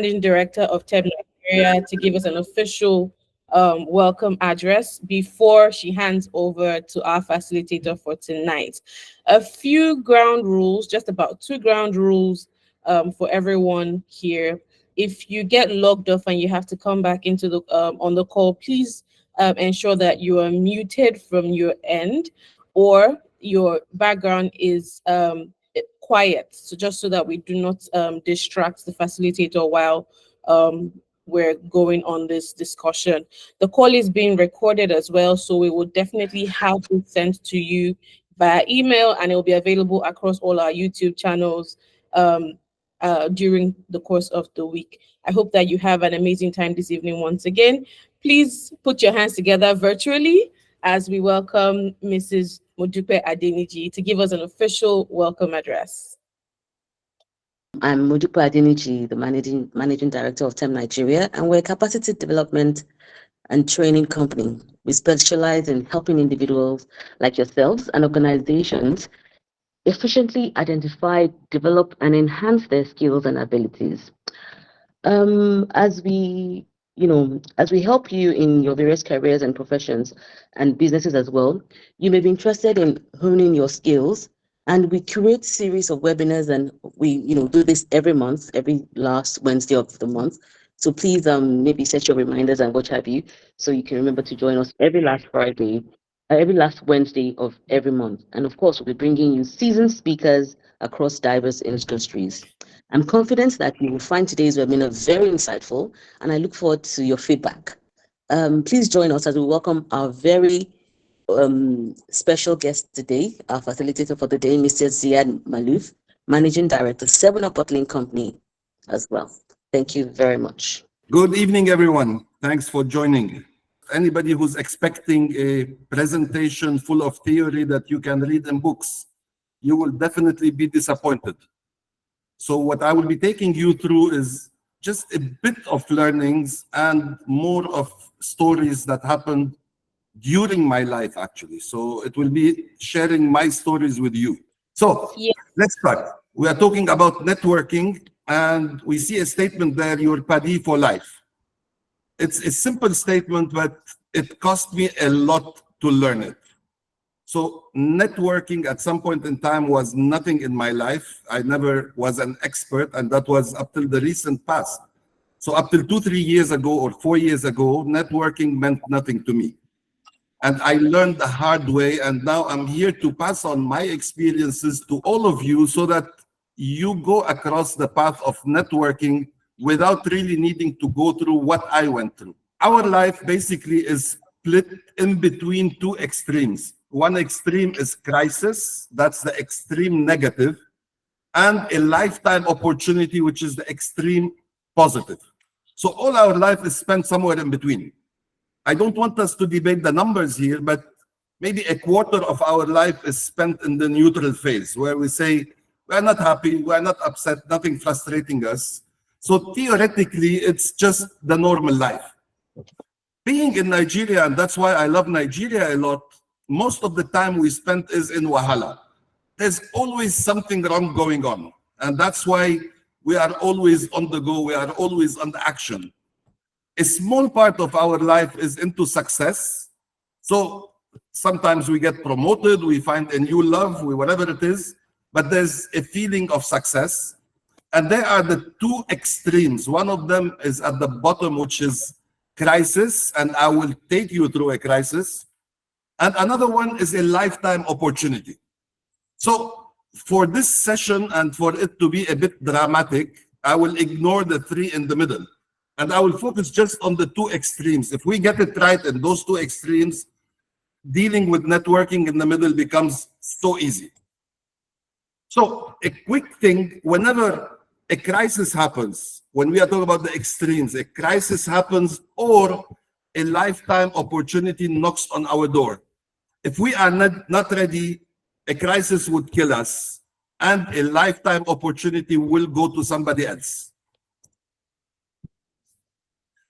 Managing Director of TEB Nigeria, to give us an official welcome address before she hands over to our facilitator for tonight. A few ground rules, just about two ground rules for everyone here. If you get logged off and you have to come back into the on the call, please ensure that you are muted from your end or your background is quiet, so just so that we do not distract the facilitator while we're going on this discussion. The call is being recorded as well, so we will definitely have it sent to you via email, and it will be available across all our YouTube channels during the course of the week. I hope that you have an amazing time this evening once again. Please put your hands together virtually as we welcome Mrs. Modupe Adeniji to give us an official welcome address. I'm Modupe Adeniji, the Managing Director of TEM Nigeria, and we're a capacity development and training company. We specialize in helping individuals like yourselves and organizations efficiently identify, develop, and enhance their skills and abilities. As we help you in your various careers and professions and businesses as well, you may be interested in honing your skills, and we curate series of webinars, and we do this every month, every last Wednesday of the month. So please maybe set your reminders and what have you, so you can remember to join us every last Friday, every last Wednesday of every month. And of course, we'll be bringing you seasoned speakers across diverse industries. I'm confident that you will find today's webinar very insightful, and I look forward to your feedback. Please join us as we welcome our very special guest today, our facilitator for the day, Mr. Ziad Maalouf, Managing Director, 7-Up Bottling Company as well. Thank you very much. Good evening, everyone. Thanks for joining. Anybody who's expecting a presentation full of theory that you can read in books, you will definitely be disappointed. So what I will be taking you through is just a bit of learnings and more of stories that happened during my life, actually. So it will be sharing my stories with you. So let's start. We are talking about networking, and we see a statement there, your paddy for life. It's a simple statement, but it cost me a lot to learn it. So networking at some point in time was nothing in my life. I never was an expert, and that was up till the recent past. So up till 2-3 years ago or 4 years ago, networking meant nothing to me. And I learned the hard way, and now I'm here to pass on my experiences to all of you so that you go across the path of networking without really needing to go through what I went through. Our life basically is split in between two extremes. One extreme is crisis, that's the extreme negative, and a lifetime opportunity, which is the extreme positive. So all our life is spent somewhere in between. I don't want us to debate the numbers here, but maybe a quarter of our life is spent in the neutral phase, where we say, we're not happy, we're not upset, nothing frustrating us. So theoretically, it's just the normal life. Being in Nigeria, and that's why I love Nigeria a lot, most of the time we spent is in Wahala. There's always something wrong going on. And that's why we are always on the go, we are always on the action. A small part of our life is into success. So sometimes we get promoted, we find a new love, whatever it is, but there's a feeling of success. And there are the two extremes. One of them is at the bottom, which is crisis, and I will take you through a crisis. And another one is a lifetime opportunity. So for this session, and for it to be a bit dramatic, I will ignore the three in the middle. And I will focus just on the two extremes. If we get it right in those two extremes, dealing with networking in the middle becomes so easy. So a quick thing, whenever a crisis happens, when we are talking about the extremes, a crisis happens or a lifetime opportunity knocks on our door. If we are not ready, a crisis would kill us and a lifetime opportunity will go to somebody else.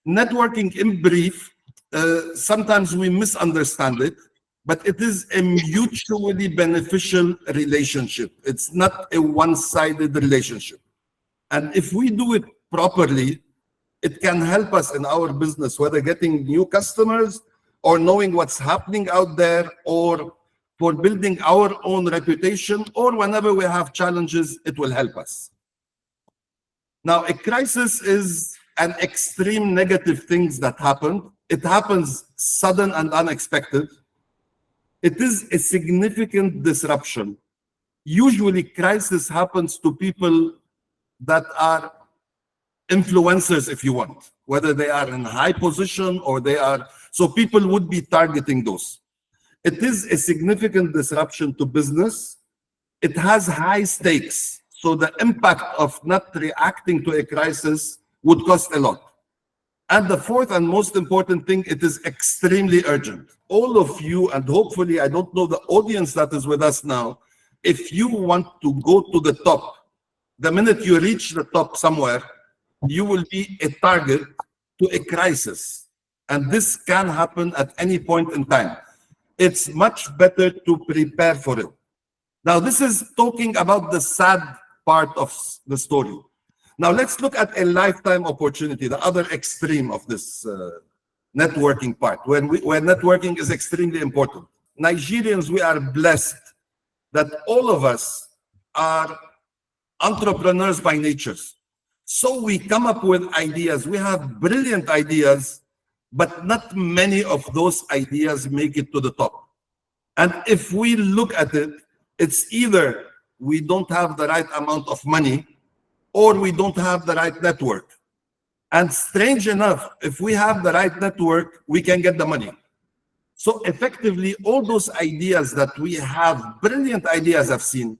Networking, in brief, sometimes we misunderstand it, but it is a mutually beneficial relationship. It's not a one-sided relationship. And if we do it properly, it can help us in our business, whether getting new customers or knowing what's happening out there, or for building our own reputation, or whenever we have challenges, it will help us. Now, a crisis is an extreme negative things that happen. It happens sudden and unexpected. It is a significant disruption. Usually, crisis happens to people that are influencers, if you want, whether they are in high position or they are, so people would be targeting those. It is a significant disruption to business. It has high stakes. So the impact of not reacting to a crisis would cost a lot. And the fourth and most important thing, it is extremely urgent. All of you, and hopefully, I don't know the audience that is with us now, if you want to go to the top, the minute you reach the top somewhere, you will be a target to a crisis. And this can happen at any point in time. It's much better to prepare for it. Now, this is talking about the sad part of the story. Now, let's look at a lifetime opportunity, the other extreme of this networking part, where networking is extremely important. Nigerians, we are blessed that all of us are entrepreneurs by nature. So we come up with ideas. We have brilliant ideas, but not many of those ideas make it to the top. And if we look at it, it's either we don't have the right amount of money or we don't have the right network. And strange enough, if we have the right network, we can get the money. So effectively, all those ideas that we have, brilliant ideas I've seen,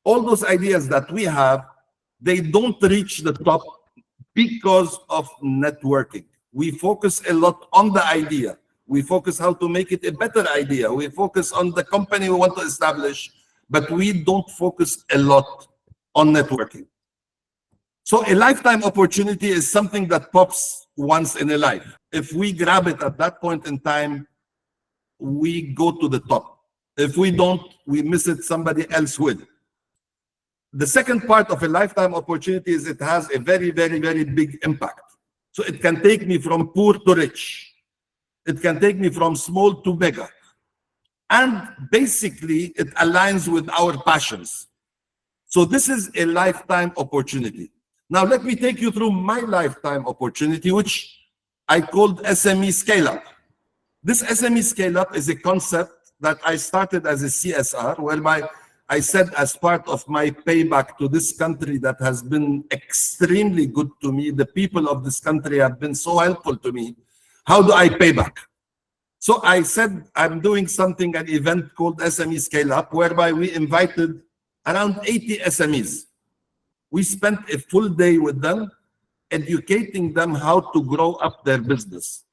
all those ideas that we have, they don't reach the top because of networking. We focus a lot on the idea. We focus how to make it a better idea. We focus on the company we want to establish, but we don't focus a lot on networking. So a lifetime opportunity is something that pops once in a life. If we grab it at that point in time, we go to the top. If we don't, we miss it, somebody else would. The second part of a lifetime opportunity is it has a very, very, very big impact. So it can take me from poor to rich. It can take me from small to mega. And basically, it aligns with our passions. So this is a lifetime opportunity. Now, let me take you through my lifetime opportunity, which I called SME Scale-Up. This SME Scale-Up is a concept that I started as a CSR, whereby I said, as part of my payback to this country that has been extremely good to me, the people of this country have been so helpful to me, how do I pay back? So I said, I'm doing something, an event called SME Scale Up, whereby we invited around 80 SMEs. We spent a full day with them, educating them how to grow up their business.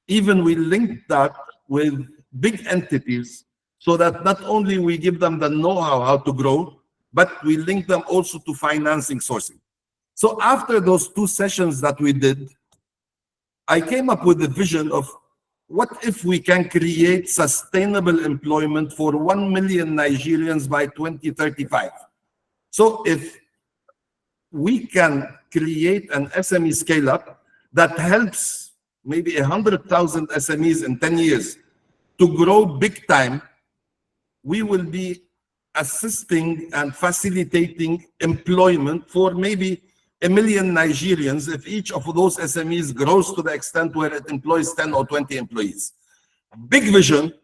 Even we linked that with big entities, so that not only we give them the know-how how to grow, but we link them also to financing sourcing. So after those 2 sessions that we did, I came up with a vision of what if we can create sustainable employment for 1 million Nigerians by 2035. So if we can create an SME scale-up that helps maybe 100,000 SMEs in 10 years to grow big time, we will be assisting and facilitating employment for maybe 1 million Nigerians if each of those SMEs grows to the extent where it employs 10 or 20 employees. Big vision.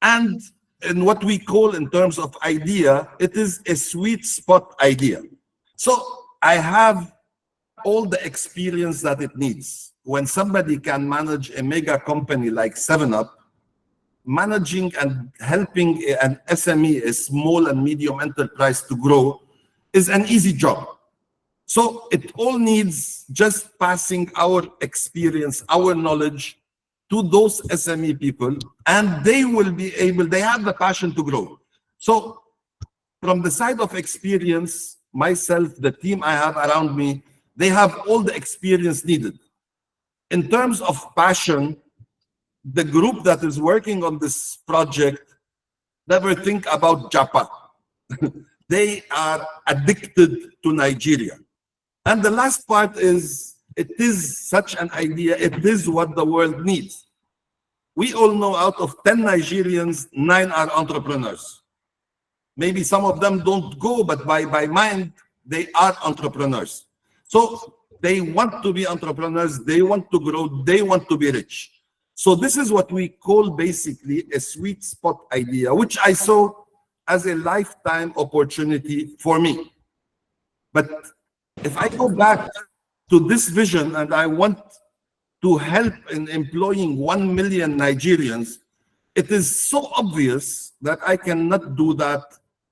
And in what we call in terms of idea, it is a sweet spot idea. So I have all the experience that it needs. When somebody can manage a mega company like 7up, managing and helping an SME, a small and medium enterprise, to grow is an easy job. So it all needs just passing our experience, our knowledge to those SME people, and they will be able, they have the passion to grow. So from the side of experience, myself, the team I have around me, they have all the experience needed. In terms of passion, the group that is working on this project never think about Japa. They are addicted to Nigeria. And the last part is, it is such an idea, it is what the world needs. We all know out of 10 Nigerians, 9 are entrepreneurs. Maybe some of them don't go, but by mind, they are entrepreneurs. So they want to be entrepreneurs, they want to grow, they want to be rich. So this is what we call basically a sweet spot idea, which I saw as a lifetime opportunity for me. But if I go back to this vision and I want to help in employing 1 million Nigerians, it is so obvious that I cannot do that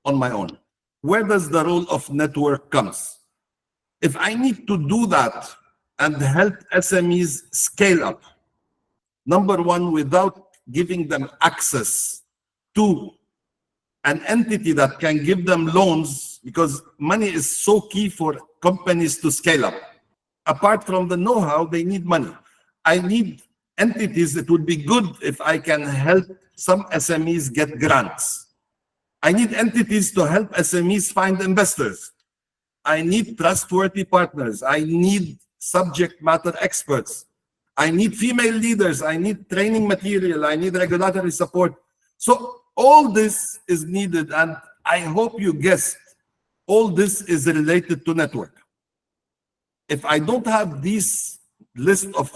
on my own. Where does the role of network comes? If I need to do that and help SMEs scale up, number one, without giving them access to an entity that can give them loans, because money is so key for companies to scale up. Apart from the know-how, they need money. I need entities. It would be good if I can help some SMEs get grants. I need entities to help SMEs find investors. I need trustworthy partners. I need subject matter experts. I need female leaders. I need training material. I need regulatory support. So all this is needed, and I hope you guessed, all this is related to network. If I don't have this list of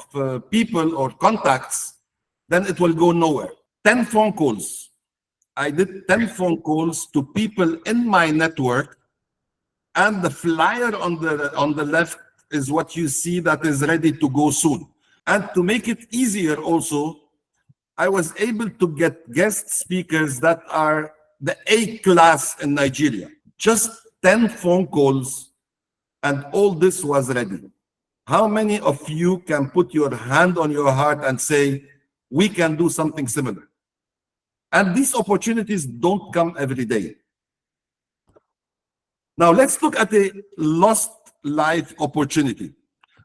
people or contacts, then it will go nowhere. 10 phone calls. I did 10 phone calls to people in my network, and the flyer on the left is what you see that is ready to go soon. And to make it easier also, I was able to get guest speakers that are the A class in Nigeria. Just 10 phone calls, and all this was ready. How many of you can put your hand on your heart and say, we can do something similar? And these opportunities don't come every day. Now let's look at a lost life opportunity.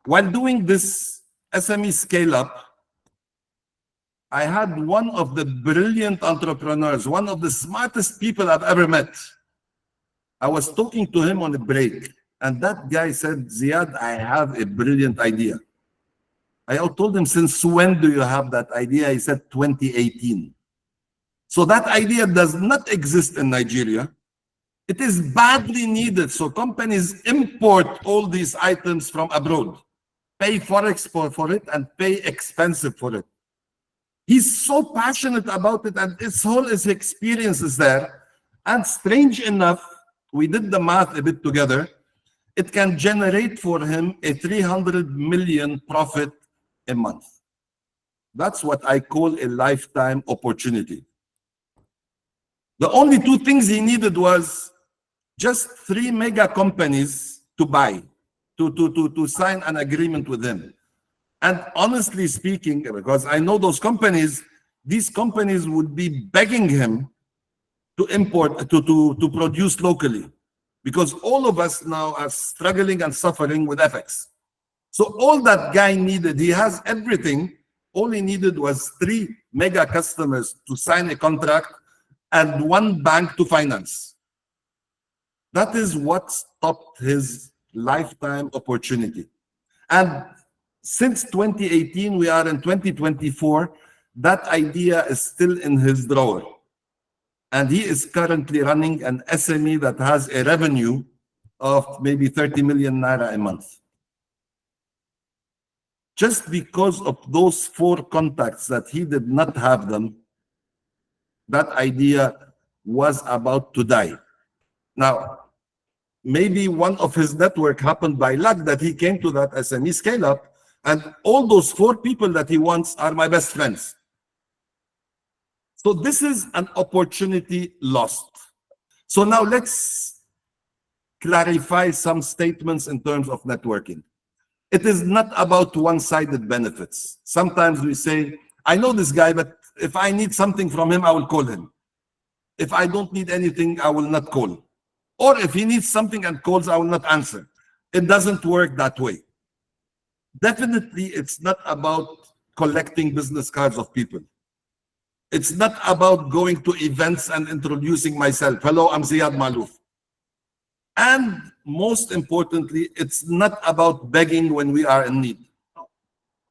While doing this SME scale up, I had one of the brilliant entrepreneurs, one of the smartest people I've ever met. I was talking to him on a break, and that guy said, Ziad, I have a brilliant idea. I told him, since when do you have that idea? He said, 2018. So that idea does not exist in Nigeria. It is badly needed. So companies import all these items from abroad, pay forex for it, and pay expensive for it. He's so passionate about it, and his experience is there. And strange enough, we did the math a bit together. It can generate for him a 300 million profit a month. That's what I call a lifetime opportunity. The only two things he needed was just 3 mega companies to buy, to sign an agreement with him. And honestly speaking, because I know those companies, these companies would be begging him to import, to produce locally, because all of us now are struggling and suffering with FX. So all that guy needed, he has everything. All he needed was 3 mega customers to sign a contract and 1 bank to finance. That is what stopped his lifetime opportunity. And since 2018, we are in 2024, that idea is still in his drawer. And he is currently running an SME that has a revenue of maybe 30 million naira a month. Just because of those 4 contacts that he did not have them, that idea was about to die. Now, maybe one of his network happened by luck that he came to that SME scale up, and all those 4 people that he wants are my best friends. So this is an opportunity lost. So now let's clarify some statements in terms of networking. It is not about one-sided benefits. Sometimes we say, I know this guy, but if I need something from him, I will call him. If I don't need anything, I will not call. Or if he needs something and calls, I will not answer. It doesn't work that way. Definitely, it's not about collecting business cards of people. It's not about going to events and introducing myself. Hello, I'm Ziad Maalouf. And most importantly, it's not about begging when we are in need.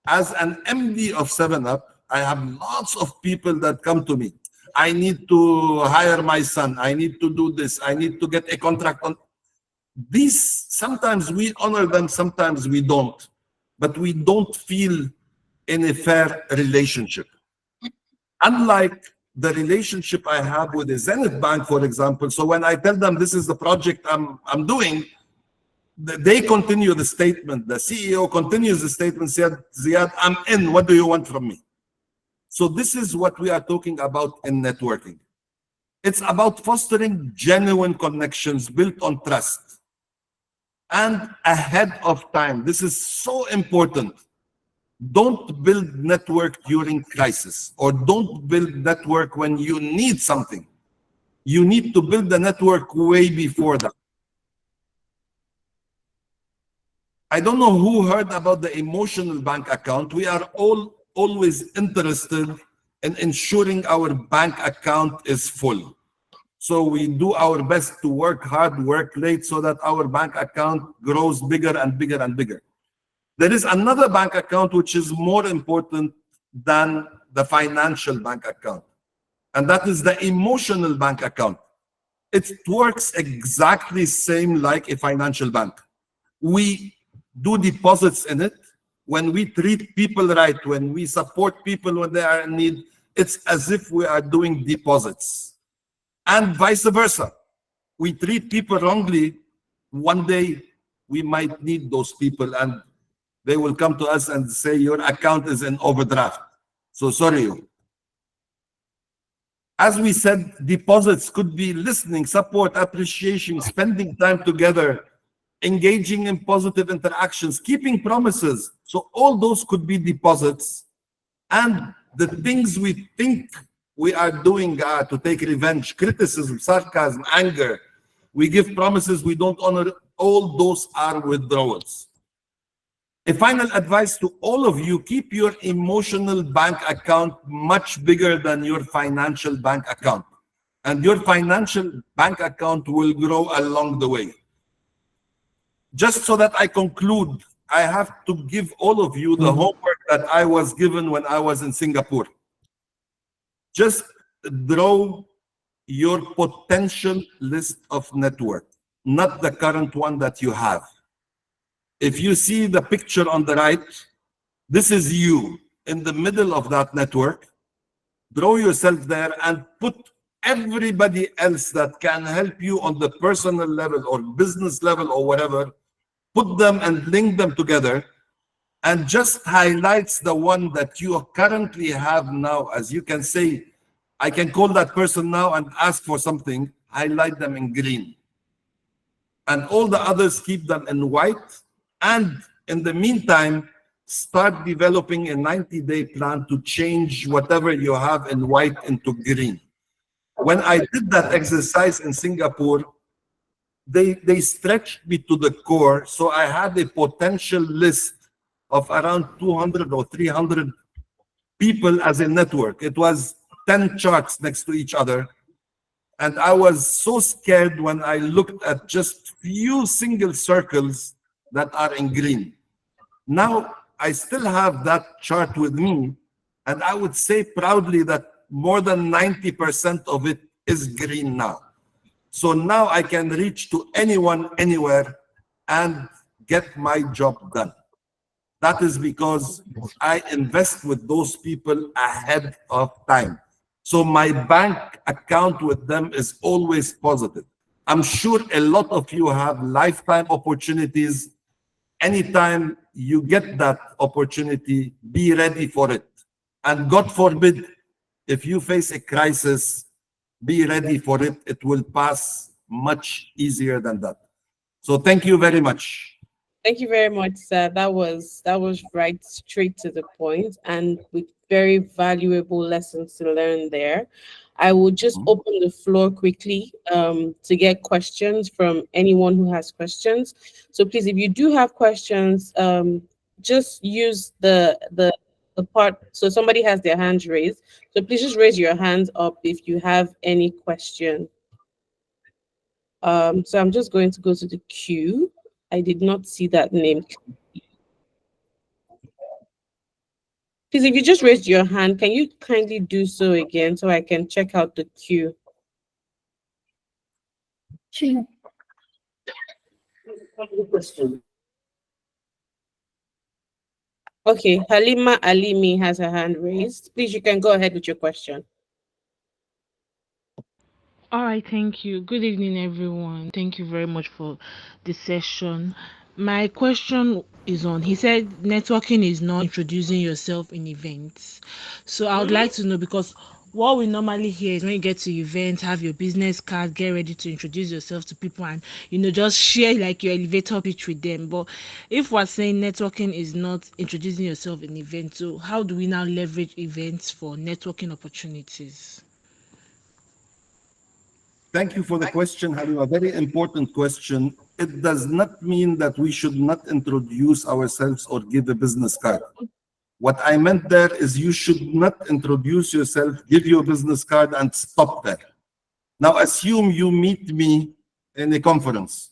As an MD of 7-Up, I have lots of people that come to me. I need to hire my son. I need to do this. I need to get a contract on these. Sometimes we honor them, sometimes we don't. But we don't feel in a fair relationship. Unlike the relationship I have with the Zenith Bank, for example. So when I tell them this is the project I'm doing, they continue the statement. The CEO continues the statement, said, Ziad, I'm in. What do you want from me? So this is what we are talking about in networking. It's about fostering genuine connections built on trust and ahead of time. This is so important. Don't build network during crisis, or don't build network when you need something. You need to build the network way before that. I don't know who heard about the emotional bank account. We are all always interested in ensuring our bank account is full. So we do our best to work hard, work late, so that our bank account grows bigger and bigger and bigger. There is another bank account which is more important than the financial bank account, and that is the emotional bank account. It works exactly same like a financial bank. We do deposits in it. When we treat people right, when we support people when they are in need, it's as if we are doing deposits. And vice versa. We treat people wrongly, one day we might need those people and they will come to us and say, your account is in overdraft. So sorry. As we said, deposits could be listening, support, appreciation, spending time together, engaging in positive interactions, keeping promises. So all those could be deposits. And the things we think we are doing to take revenge, criticism, sarcasm, anger, we give promises we don't honor, all those are withdrawals. A final advice to all of you, keep your emotional bank account much bigger than your financial bank account. And your financial bank account will grow along the way. Just so that I conclude, I have to give all of you the homework that I was given when I was in Singapore. Just draw your potential list of network, not the current one that you have. If you see the picture on the right, this is you in the middle of that network. Draw yourself there and put everybody else that can help you on the personal level or business level or whatever, put them and link them together, and just highlights the one that you currently have now. As you can say, I can call that person now and ask for something, highlight them in green. And all the others, keep them in white. And in the meantime, start developing a 90-day plan to change whatever you have in white into green. When I did that exercise in Singapore, they stretched me to the core. So I had a potential list of around 200 or 300 people as a network. It was 10 charts next to each other. And I was so scared when I looked at just few single circles that are in green. Now, I still have that chart with me, and I would say proudly that more than 90% of it is green now. So now I can reach to anyone, anywhere, and get my job done. That is because I invest with those people ahead of time. So my bank account with them is always positive. I'm sure a lot of you have lifetime opportunities. Anytime you get that opportunity, be ready for it. And God forbid, if you face a crisis, be ready for it. It will pass much easier than that. So thank you very much. Thank you very much, sir. That was right straight to the point and with very valuable lessons to learn there. I will just open the floor quickly to get questions from anyone who has questions. So please, if you do have questions, just use the part. So somebody has their hands raised. So please just raise your hands up if you have any question. So I'm just going to go to the queue. I did not see that name. Please, if you just raised your hand, can you kindly do so again so I can check out the queue? Okay, Halima Alimi has her hand raised. Please, you can go ahead with your question. All right, thank you. Good evening, everyone. Thank you very much for the session. My question is on, he said networking is not introducing yourself in events. So I would like to know, because what we normally hear is when you get to events, have your business card, get ready to introduce yourself to people and just share like your elevator pitch with them. But if we're saying networking is not introducing yourself in events, so how do we now leverage events for networking opportunities? Thank you for the question, Halima. Very important question. It does not mean that we should not introduce ourselves or give a business card. What I meant there is you should not introduce yourself, give your business card, and stop there. Now, assume you meet me in a conference.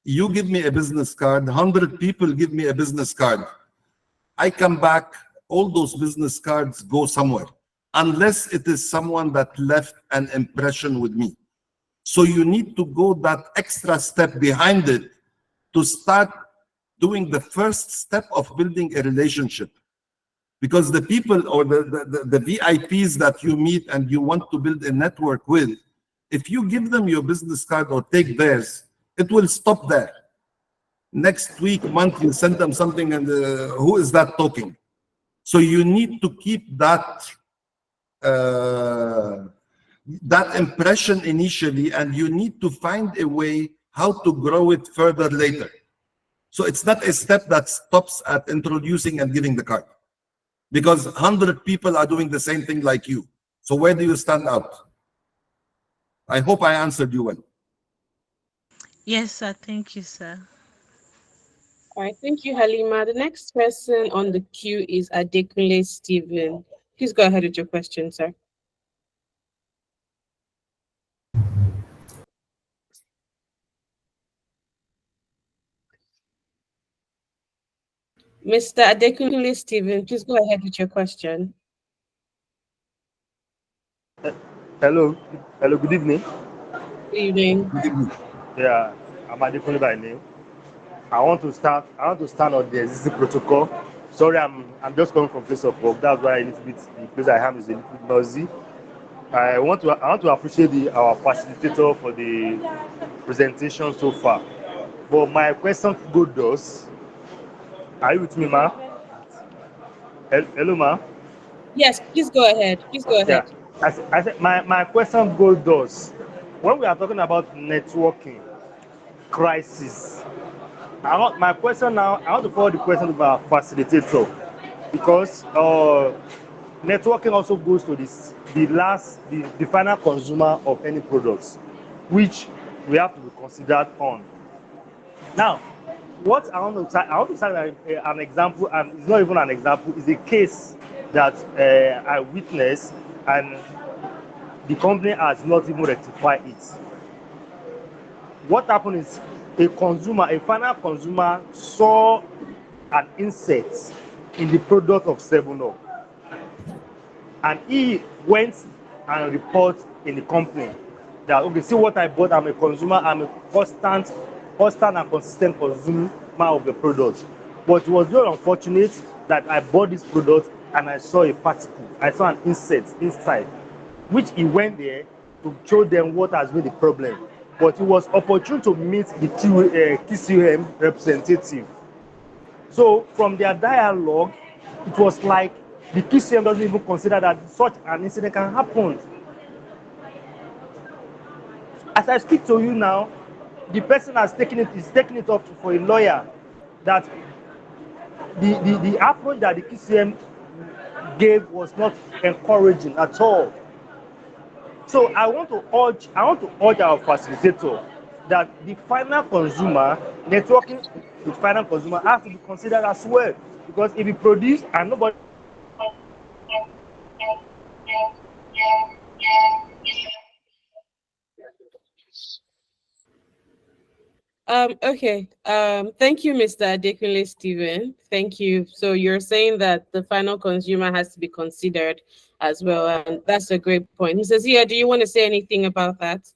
You give me a business card, 100 people give me a business card. I come back, all those business cards go somewhere, unless it is someone that left an impression with me. So you need to go that extra step behind it to start doing the first step of building a relationship. Because the people or the VIPs that you meet and you want to build a network with, if you give them your business card or take theirs, it will stop there. Next week, month, you send them something and who is that talking? So you need to keep uh, that impression initially, and you need to find a way how to grow it further later. So it's not a step that stops at introducing and giving the card, because 100 people are doing the same thing like you. So where do you stand out? I hope I answered you well. Yes, sir. Thank you, sir. All right, thank you, Halima. The next person on the queue is Adekunle Stephen. Please go ahead with your question, sir. Mr. Adekunle Stephen, please go ahead with your question. Hello, hello, good evening. Good evening. Good evening. Yeah, I'm Adekunle by name. I want to stand on the existing protocol. Sorry, I'm just coming from place of work. That's why a little bit the place I am is a little bit noisy. I want to appreciate our facilitator for the presentation so far. But my question goes, are you with me, ma? Hello, ma. Yes, please go ahead. Please go Yeah. ahead. I said my question goes, when we are talking about networking crisis, my question now, I want to forward the question to our facilitator, because networking also goes to the final consumer of any products, which we have to be considered on. Now, what I want to start an example, and it's not even an example, it's a case that I witnessed, and the company has not even rectified it. What happened is a final consumer saw an insect in the product of 7-Up, and he went and report in the company that, okay, see what I bought, I'm a consumer, I'm a constant and consistent consumer of the product. But it was very unfortunate that I bought this product and I saw a particle, I saw an insect inside, which he went there to show them what has been the problem. But it was opportune to meet the TCM representative. So from their dialogue, it was like the PCM doesn't even consider that such an incident can happen. As I speak to you now, the person is taking it up for a lawyer, that the approach that the PCM gave was not encouraging at all. So I want to urge our facilitator that the final consumer, networking with final consumer, has to be considered as well. Because if you produce and nobody Okay. Thank you, Mr. Adekunle Stephen. Thank you. So you're saying that the final consumer has to be considered as well, and that's a great point. He says, "Yeah, do you want to say anything about that?"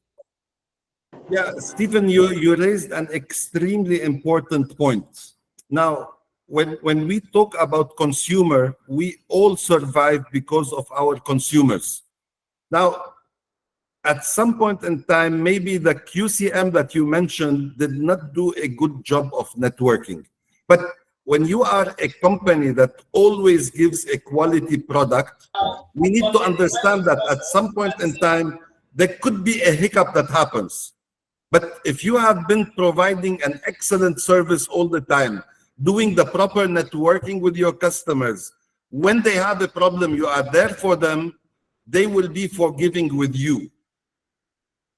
Yeah, Stephen, you raised an extremely important point. Now, when we talk about consumer, we all survive because of our consumers. Now, at some point in time, maybe the QCM that you mentioned did not do a good job of networking. But when you are a company that always gives a quality product, we need to understand that at some point in time, there could be a hiccup that happens. But if you have been providing an excellent service all the time, doing the proper networking with your customers, when they have a problem, you are there for them, they will be forgiving with you.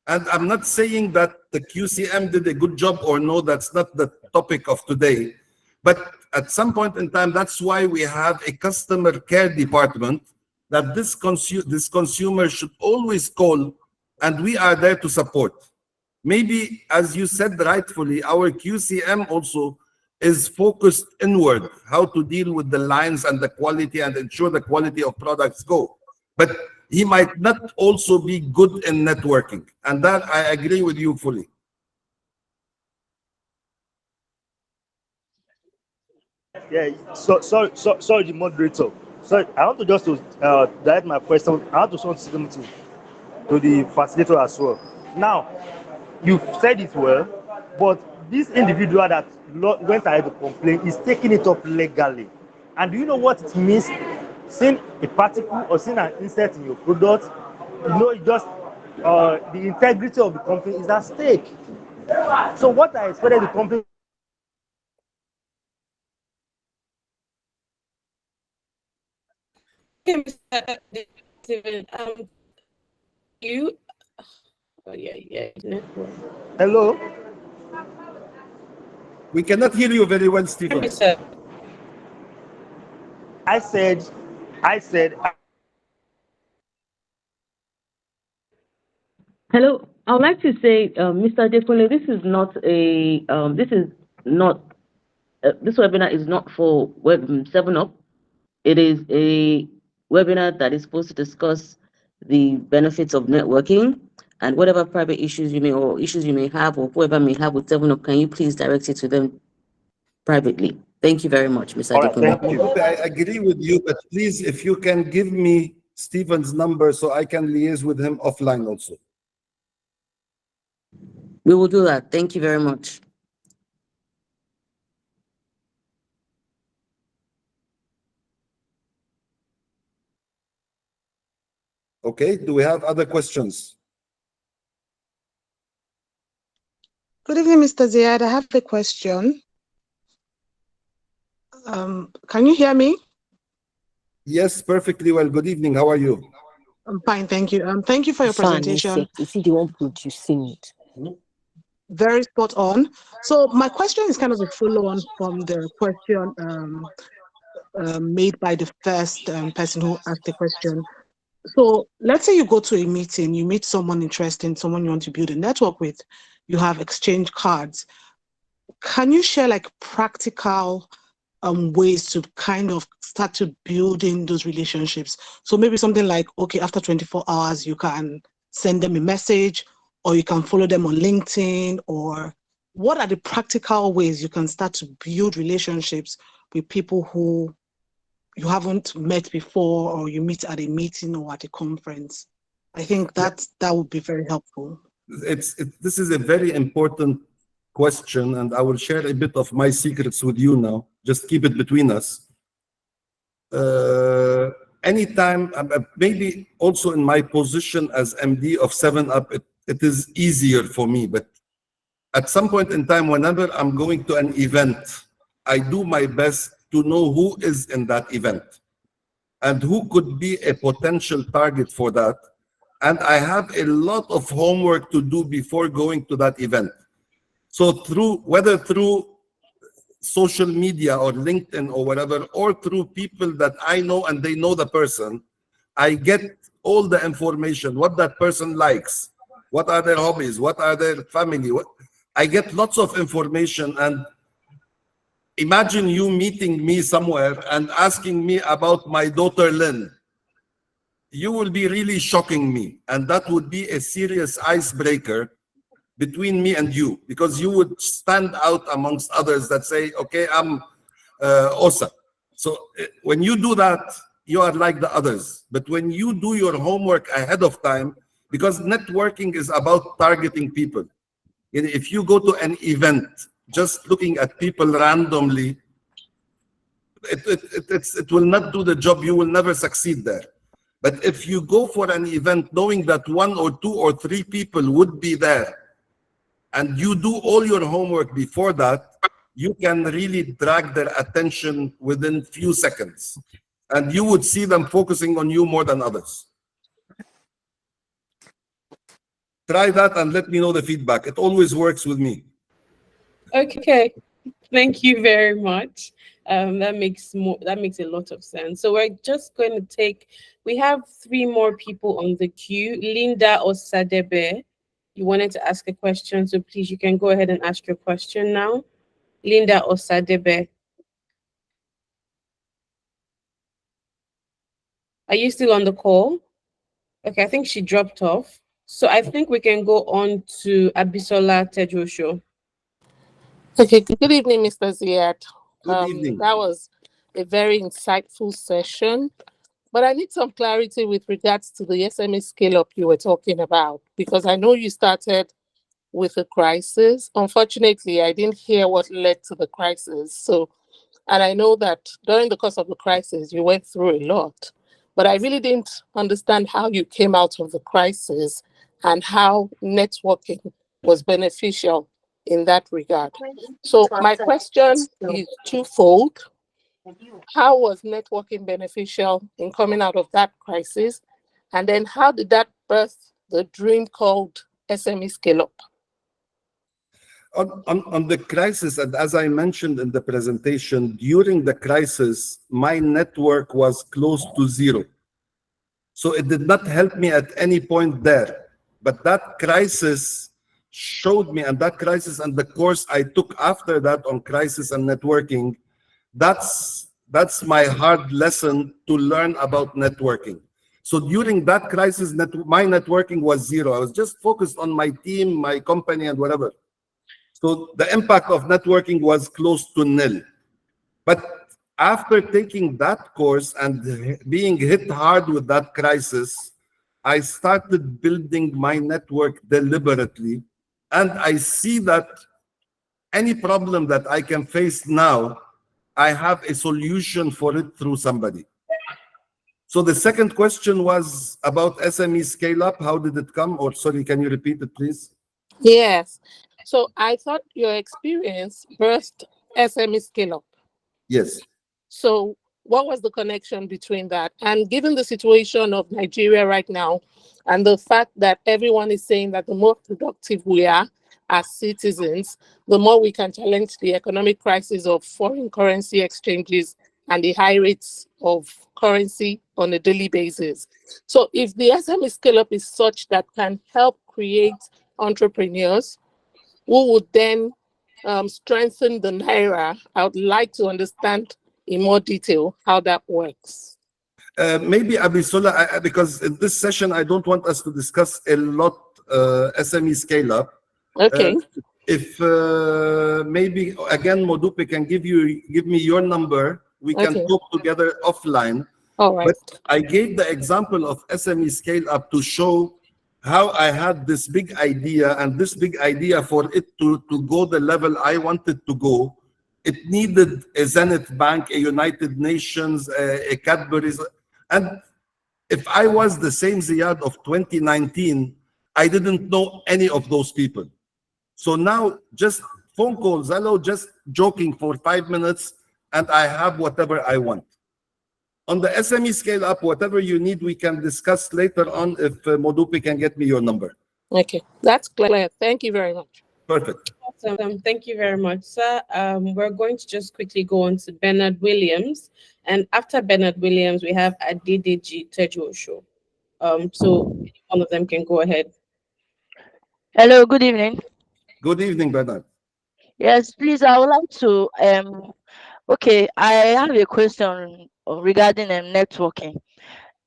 And I'm not saying that the QCM did a good job or no, that's not the topic of today. But at some point in time, that's why we have a customer care department that this consumer should always call, and we are there to support. Maybe, as you said rightfully, our QCM also is focused inward, how to deal with the lines and the quality and ensure the quality of products go. But he might not also be good in networking. And that I agree with you fully. Yeah, sorry, the moderator. So I want to just to direct my question. I want to send something to the facilitator as well. Now, you said it well, but this individual that went ahead to complain is taking it up legally. And do you know what it means? Seeing a particle or seeing an insect in your product, you know, it just the integrity of the company is at stake. So what I expected the company Okay, Mr. Stephen. You. Oh yeah. Network. hello, We cannot hear you very well, Stephen. Mr. I said, I said, Hello, I would like to say, Mr. Adekunle, this webinar is not for 7-Up. It is a webinar that is supposed to discuss the benefits of networking, and whatever private issues you may have, or whoever may have with 7-Up, can you please direct it to them privately? Thank you very much, Mr. all right, Adekunle. thank you. I agree with you, but please, if you can give me Stephen's number so I can liaise with him offline also. We will do that. Thank you very much. Okay, do we have other questions? Good evening, Mr. Ziad. I have a question. Can you hear me? Yes, perfectly well. Good evening. How are you? I'm fine, thank you. Thank you for your presentation. Is he the one producing it? Very spot on. So my question is kind of a follow-on from the question made by the first person who asked the question. So let's say you go to a meeting, you meet someone interesting, someone you want to build a network with, you have exchange cards. Can you share like practical ways to kind of start to building those relationships? So maybe something like, okay, after 24 hours, you can send them a message, or you can follow them on LinkedIn, or what are the practical ways you can start to build relationships with people who you haven't met before, or you meet at a meeting or at a conference? I think that would be very helpful. This is a very important question, and I will share a bit of my secrets with you now. Just keep it between us. Anytime, maybe also in my position as MD of 7-Up, it is easier for me. But at some point in time, whenever I'm going to an event, I do my best to know who is in that event and who could be a potential target for that. And I have a lot of homework to do before going to that event. So whether through social media or LinkedIn or whatever, or through people that I know and they know the person, I get all the information, what that person likes, what are their hobbies, what are their family. I get lots of information, and imagine you meeting me somewhere and asking me about my daughter Lynn. You will be really shocking me, and that would be a serious icebreaker between me and you, because you would stand out amongst others that say, okay, I'm Osa. So when you do that, you are like the others. But when you do your homework ahead of time, because networking is about targeting people. If you go to an event just looking at people randomly, it will not do the job. You will never succeed there. But if you go for an event knowing that one or two or three people would be there, and you do all your homework before that, you can really drag their attention within few seconds. And you would see them focusing on you more than others. Try that and let me know the feedback. It always works with me. Okay, thank you very much. That makes a lot of sense. So we're just going to take. We have three more people on the queue. Linda Osadebe, you wanted to ask a question, so please you can go ahead and ask your question now. Linda Osadebe, are you still on the call? Okay, I think she dropped off. So I think we can go on to Abisola Tejosho. Okay, good evening, Mr. Ziad. Good evening. That was a very insightful session, but I need some clarity with regards to the SME scale up you were talking about, because I know you started with a crisis. Unfortunately, I didn't hear what led to the crisis. So, and I know that during the course of the crisis, you went through a lot, but I really didn't understand how you came out of the crisis and how networking was beneficial in that regard. So my question is twofold. How was networking beneficial in coming out of that crisis? And then how did that birth the dream called SME Scale Up? On the crisis, and as I mentioned in the presentation, during the crisis, my network was close to zero. So it did not help me at any point there. But that crisis showed me, and that crisis and the course I took after that on crisis and networking, that's my hard lesson to learn about networking. So during that crisis, my networking was zero. I was just focused on my team, my company, and whatever. So the impact of networking was close to nil. But after taking that course and being hit hard with that crisis, I started building my network deliberately. And I see that any problem that I can face now, I have a solution for it through somebody. So the second question was about SME scale up. How did it come? Or sorry, can you repeat it, please? Yes. So I thought your experience birthed SME Scale Up. Yes. So what was the connection between that? And given the situation of Nigeria right now, and the fact that everyone is saying that the more productive we are as citizens, the more we can challenge the economic crisis of foreign currency exchanges and the high rates of currency on a daily basis. So if the SME scale up is such that can help create entrepreneurs who would then strengthen the Naira, I would like to understand in more detail how that works. Maybe Abisola, because in this session, I don't want us to discuss a lot SME scale up. Okay. If maybe again, Modupe can give me your number, we can Okay. talk together offline. All right. But I gave the example of SME scale up to show how I had this big idea, and this big idea, for it to go the level I wanted to go, it needed a Zenith Bank, a United Nations, a Cadbury's. And if I was the same Ziad of 2019, I didn't know any of those people. So now just phone calls, hello, just joking for 5 minutes, and I have whatever I want. On the SME scale up, whatever you need, we can discuss later on if Modupi can get me your number. Okay, that's clear. Thank you very much. Perfect. Awesome. Thank you very much, sir. We're going to just quickly go on to Bernard Williams. And after Bernard Williams, we have Adedeji Tejosho. So one of them can go ahead. Hello, good evening. Good evening, Bernard. Yes, please, I would like to okay, I have a question regarding networking.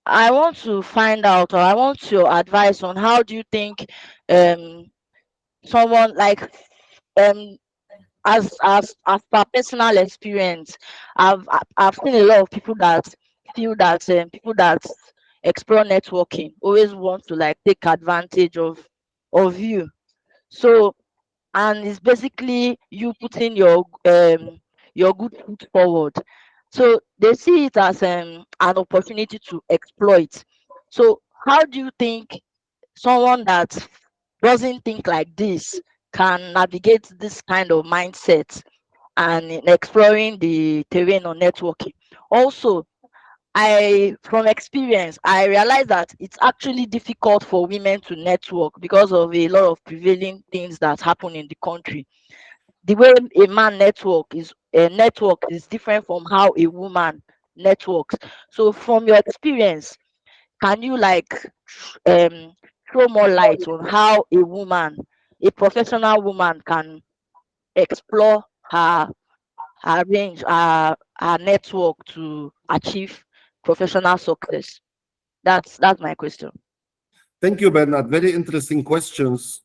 I want to find out, or I want your advice on how do you think um someone like um as per personal experience, I've seen a lot of people that feel that people that explore networking always want to like take advantage of you. So, and it's basically you putting your good foot forward. So they see it as an opportunity to exploit. So how do you think someone that doesn't think like this can navigate this kind of mindset and in exploring the terrain on networking? Also, I from experience I realized that it's actually difficult for women to network because of a lot of prevailing things that happen in the country. The way a man network is different from how a woman networks. So from your experience, can you like throw more light on how a professional woman can explore her range, her network to achieve professional success? That's my question. Thank you, Bernard. Very interesting questions.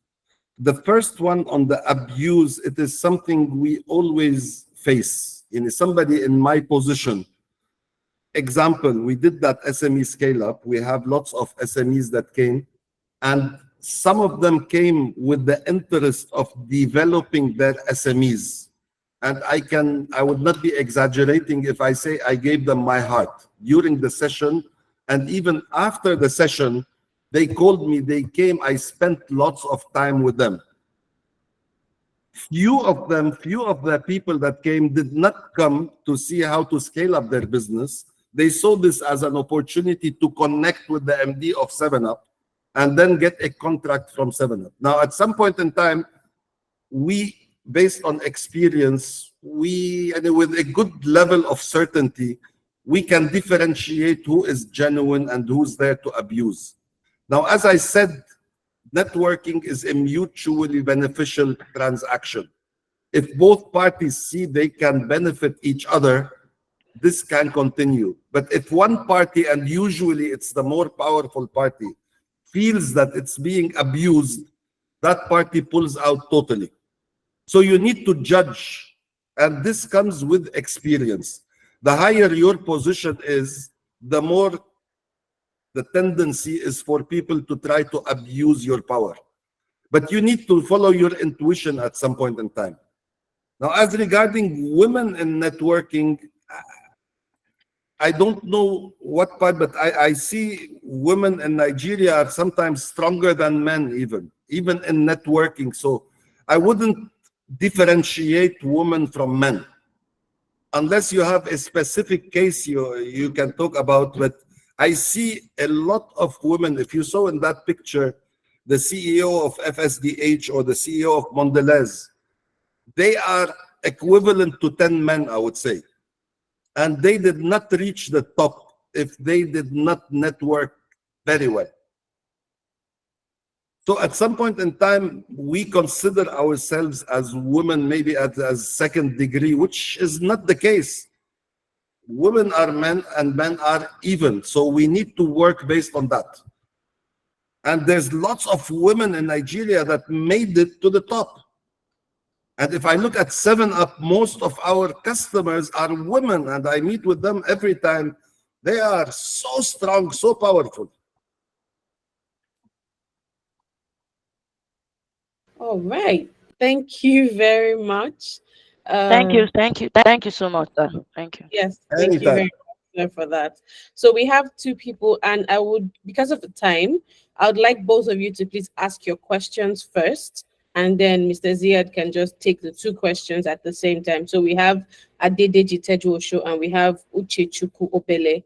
The first one on the abuse, it is something we always face. Somebody in my position, example, we did that SME scale up. We have lots of SMEs that came, and some of them came with the interest of developing their SMEs. And I would not be exaggerating if I say I gave them my heart during the session. And even after the session, they called me, they came, I spent lots of time with them. Few of the people that came did not come to see how to scale up their business. They saw this as an opportunity to connect with the MD of 7-Up and then get a contract from 7-Up. Now, at some point in time, we, based on experience, and with a good level of certainty, we can differentiate who is genuine and who's there to abuse. Now, as I said, networking is a mutually beneficial transaction. If both parties see they can benefit each other, this can continue. But if one party, and usually it's the more powerful party, feels that it's being abused, that party pulls out totally. So you need to judge, and this comes with experience. The higher your position is, the more the tendency is for people to try to abuse your power. But you need to follow your intuition at some point in time. Now, as regarding women in networking, I don't know what part, but I see women in Nigeria are sometimes stronger than men, even in networking. So I wouldn't differentiate women from men unless you have a specific case you can talk about. But I see a lot of women. If you saw in that picture, the CEO of FSDH or the CEO of Mondelez, they are equivalent to 10 men, I would say. And they did not reach the top if they did not network very well. So at some point in time, we consider ourselves as women, maybe as second degree, which is not the case. Women are men and men are even. So we need to work based on that. And there's lots of women in Nigeria that made it to the top. And if I look at 7-Up, most of our customers are women, and I meet with them every time. They are so strong, so powerful. All right. Thank you very much. Thank you, thank you so much, sir. Thank you. Yes, thank you Anytime. very much, sir, for that. So we have two people, and I would, because of the time, I would like both of you to please ask your questions first, and then Mr. Ziad can just take the two questions at the same time. So we have Adedeji Tejuosho and we have Uche Chuku Opele.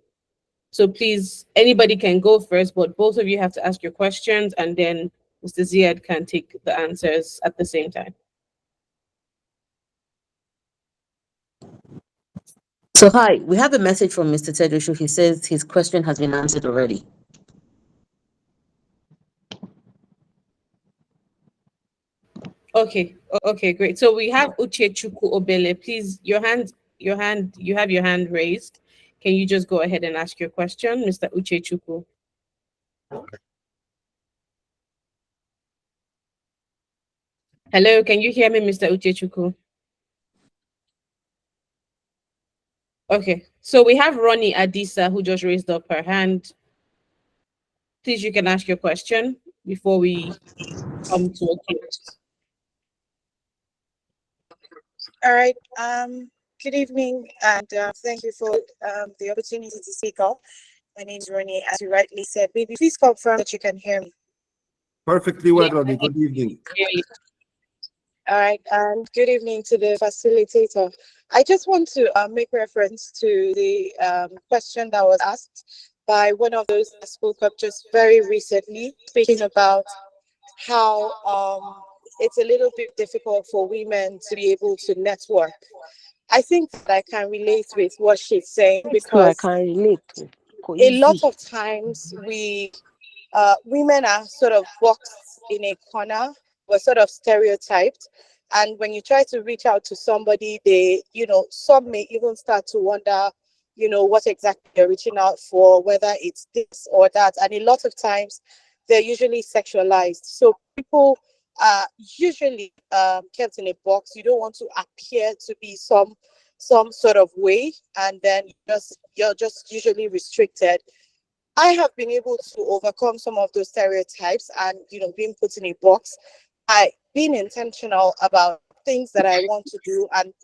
So please, anybody can go first, but both of you have to ask your questions, and then Mr. Ziad can take the answers at the same time. So hi, we have a message from Mr. Tedroshu. He says his question has been answered already. Okay, okay, great. So we have Uche Chuku Obele. Please, you have your hand raised. Can you just go ahead and ask your question, Mr. Uche Chuku? Hello, can you hear me, Mr. Uche Chuku? Okay, so we have Ronnie Adisa who just raised up her hand. Please, you can ask your question before we come to a close. All right. Good evening, and thank you for the opportunity to speak up. My name is Ronnie, as you rightly said. Baby, please confirm that you can hear me. Perfectly Yeah, well, Ronnie. Good evening. yeah, All right, and good evening to the facilitator. I just want to make reference to the question that was asked by one of those that spoke up just very recently, speaking about how it's a little bit difficult for women to be able to network. I think that I can relate with what she's saying So I because can relate to a lot easy. of times women are sort of boxed in a corner, we're sort of stereotyped, and when you try to reach out to somebody, they, some may even start to wonder, what exactly you're reaching out for, whether it's this or that, and a lot of times they're usually sexualized, so people are usually kept in a box. You don't want to appear to be some sort of way, and then you're just usually restricted. I have been able to overcome some of those stereotypes and, being put in a box by being intentional about things that I want to do and,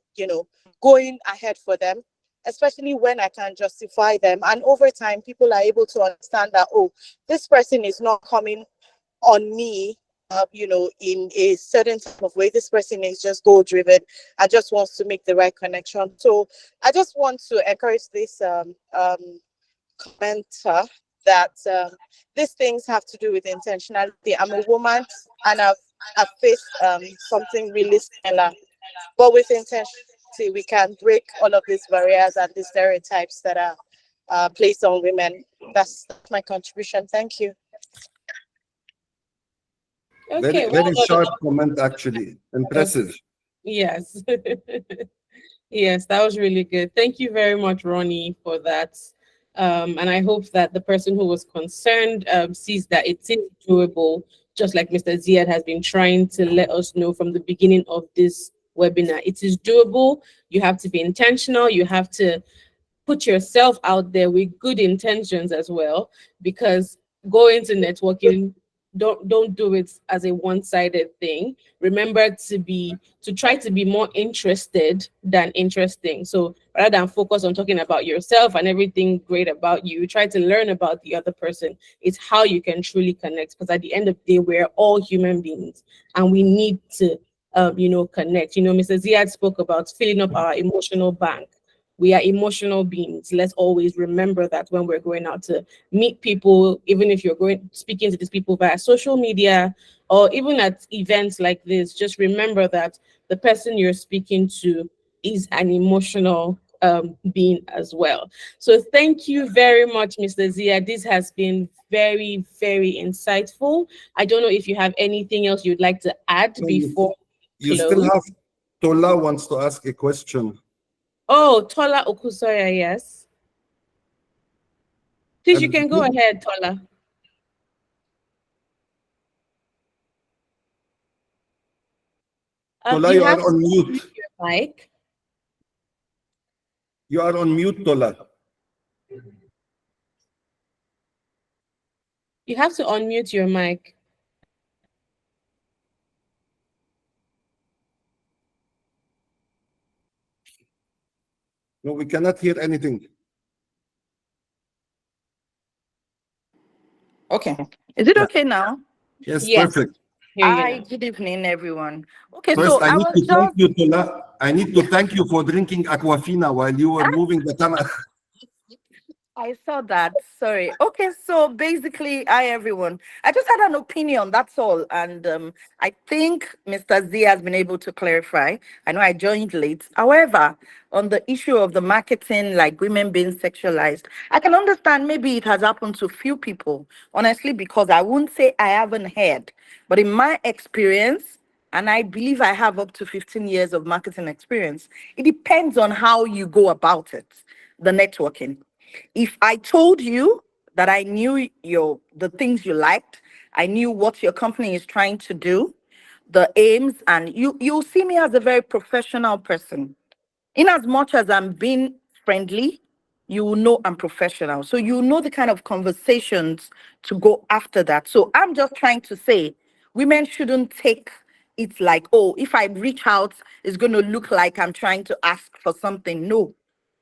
going ahead for them, especially when I can justify them. And over time, people are able to understand that, oh, this person is not coming on me, in a certain type of way. This person is just goal driven and just wants to make the right connection. So I just want to encourage this commenter that these things have to do with intentionality. I'm a woman and I've faced something really similar, but with intentionality, we can break all of these barriers and these stereotypes that are placed on women. That's my contribution. Thank you. okay, Very, well very done. sharp comment, actually. Impressive. Yes. Yes, that was really good. Thank you very much, Ronnie, for that. And I hope that the person who was concerned sees that it is doable, just like Mr. Ziad has been trying to let us know from the beginning of this webinar. It is doable. You have to be intentional. You have to put yourself out there with good intentions as well, because going to networking, don't do it as a one-sided thing. Remember to try to be more interested than interesting. So rather than focus on talking about yourself and everything great about you, try to learn about the other person. It's how you can truly connect, because at the end of the day, we're all human beings and we need to connect. Mr. Ziad spoke about filling up our emotional bank. We are emotional beings. Let's always remember that when we're going out to meet people, even if you're going speaking to these people via social media or even at events like this, just remember that the person you're speaking to is an emotional being as well. So thank you very much, Mr. Zia. This has been very, very insightful. I don't know if you have anything else you'd like to add before You we still close. have Tola wants to ask a question. Oh, Tola Okusoya, yes. Please, you And can go ahead, Tola. Tola, You you are have to on unmute mute. your mic. You are on mute, Tola. You have to unmute your mic. No, we cannot hear anything. Okay. Is it Yeah. okay now? Yes, Yes, perfect. hear you Hi, now. good evening, everyone. Okay, First, so I I need was to thank just you, Tola. I need to thank you for drinking Aquafina while you were moving the camera. I saw that. Sorry. Okay, so basically, hi everyone. I just had an opinion, that's all. And I think Mr. Z has been able to clarify. I know I joined late. However, on the issue of the marketing, like women being sexualized, I can understand maybe it has happened to few people, honestly, because I wouldn't say I haven't heard. But in my experience, and I believe I have up to 15 years of marketing experience. It depends on how you go about it, the networking. If I told you that I knew the things you liked, I knew what your company is trying to do, the aims, and you'll see me as a very professional person. In as much as I'm being friendly, you will know I'm professional. So you know the kind of conversations to go after that. So I'm just trying to say women shouldn't take it like, oh, if I reach out, it's going to look like I'm trying to ask for something. No,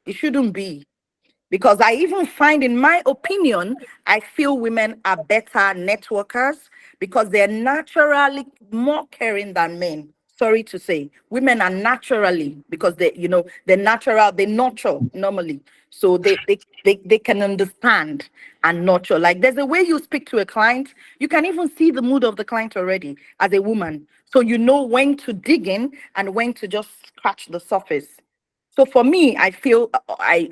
it shouldn't be. Because I even find, in my opinion, I feel women are better networkers because they're naturally more caring than men. Sorry to say, women are naturally, because they're natural, they nurture normally. So they can understand and nurture. Like, there's a way you speak to a client, you can even see the mood of the client already as a woman. So you know when to dig in and when to just scratch the surface. So for me, I feel I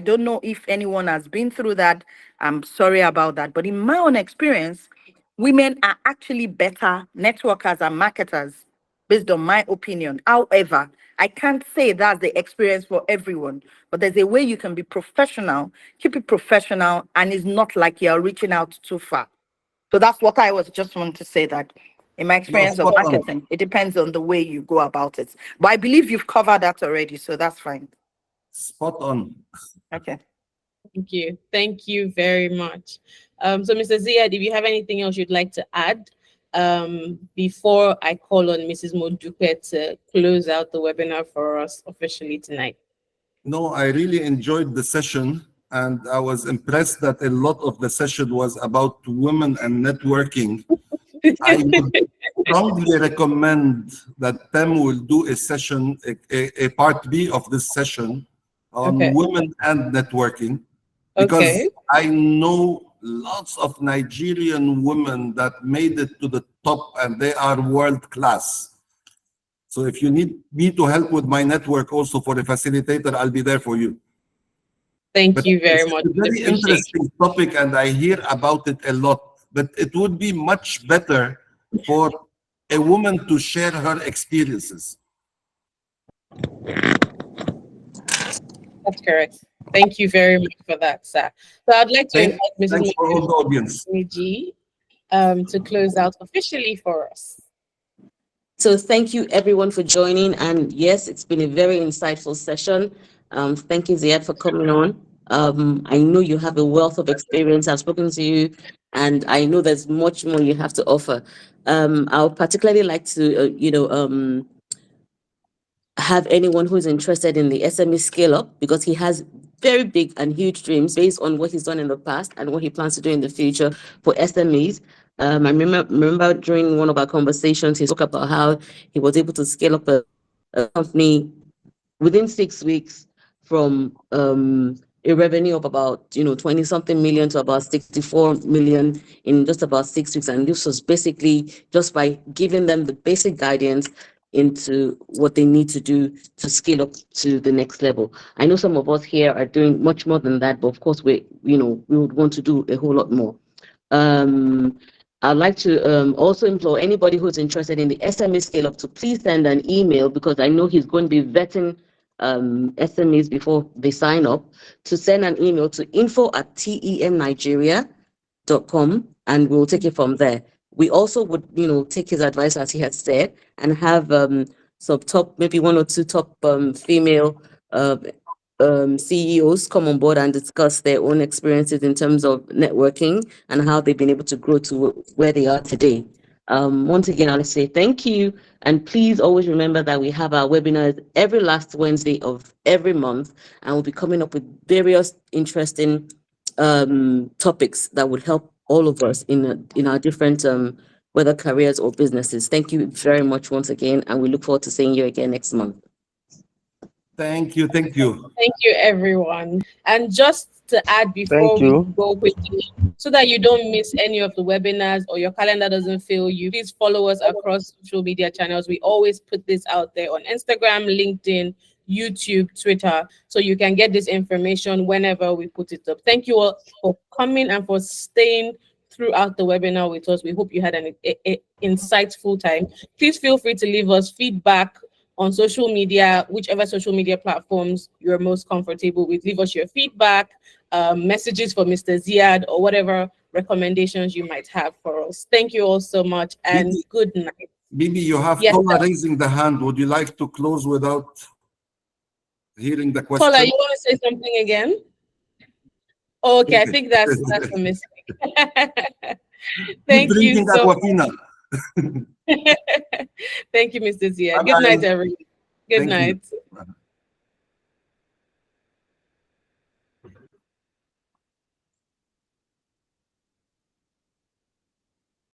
don't know if anyone has been through that. I'm sorry about that. But in my own experience, women are actually better networkers and marketers, based on my opinion. However, I can't say that's the experience for everyone, but there's a way you can be professional, keep it professional, and it's not like you're reaching out too far. So that's what I was just want to say, that in my No, experience of spot on. marketing, it depends on the way you go about it. But I believe you've covered that already, so that's fine. Spot on. Okay. Thank you. Thank you very much. So, Mr. Ziad, if you have anything else you'd like to add before I call on Mrs. Modupe to close out the webinar for us officially tonight. No, I really enjoyed the session, and I was impressed that a lot of the session was about women and networking. I would strongly recommend that Tem will do a session, a part B of this session on Okay. women and networking, because Okay. I know lots of Nigerian women that made it to the top and they are world class. So if you need me to help with my network also for a facilitator, I'll be there for you. Thank But you very it's much. a very Appreciate you. interesting topic and I hear about it a lot. But it would be much better for a woman to share her experiences. That's correct. Thank you very much for that, sir. So I'd like to invite Mrs. Thanks for all the audience. Modupe to close out officially for us. So thank you everyone for joining. And yes, it's been a very insightful session. Thank you, Ziad, for coming on. I know you have a wealth of experience. I've spoken to you, and I know there's much more you have to offer. I would particularly like to, have anyone who's interested in the SME scale up, because he has very big and huge dreams based on what he's done in the past and what he plans to do in the future for SMEs. I remember during one of our conversations, he spoke about how he was able to scale up a company within 6 weeks from a revenue of about 20 something million to about 64 million in just about 6 weeks. And this was basically just by giving them the basic guidance into what they need to do to scale up to the next level. I know some of us here are doing much more than that, but of course we would want to do a whole lot more. I'd like to also implore anybody who's interested in the SME scale up to please send an email, because I know he's going to be vetting SMEs before they sign up, to send an email to info@temnigeria.com, and we'll take it from there. We also would, take his advice, as he had said, and have some top, maybe 1 or 2 top female CEOs come on board and discuss their own experiences in terms of networking and how they've been able to grow to where they are today. Once again, I'll say thank you. And please always remember that we have our webinars every last Wednesday of every month, and we'll be coming up with various interesting topics that would help all of us in our different whether careers or businesses. Thank you very much once again, and we look forward to seeing you again next month. Thank you. Thank you. Thank you, everyone. And just to add before Thank we you. go quickly, so that you don't miss any of the webinars or your calendar doesn't fail you, please follow us across social media channels. We always put this out there on Instagram, LinkedIn, YouTube, Twitter, so you can get this information whenever we put it up. Thank you all for coming and for staying throughout the webinar with us. We hope you had an insightful time. Please feel free to leave us feedback on social media, whichever social media platforms you're most comfortable with. Leave us your feedback, messages for Mr. Ziad, or whatever recommendations you might have for us. Thank you all so much, and good night. Bibi, you have Yes, Tola sir. raising the hand. Would you like to close without hearing the question? Paula, you want to say something again? Okay, I think that's a mistake. Thank you drinking so Aquafina. Thank you, Mr. Ziad. Good Bye-bye. night, everyone. Good Thank you. night.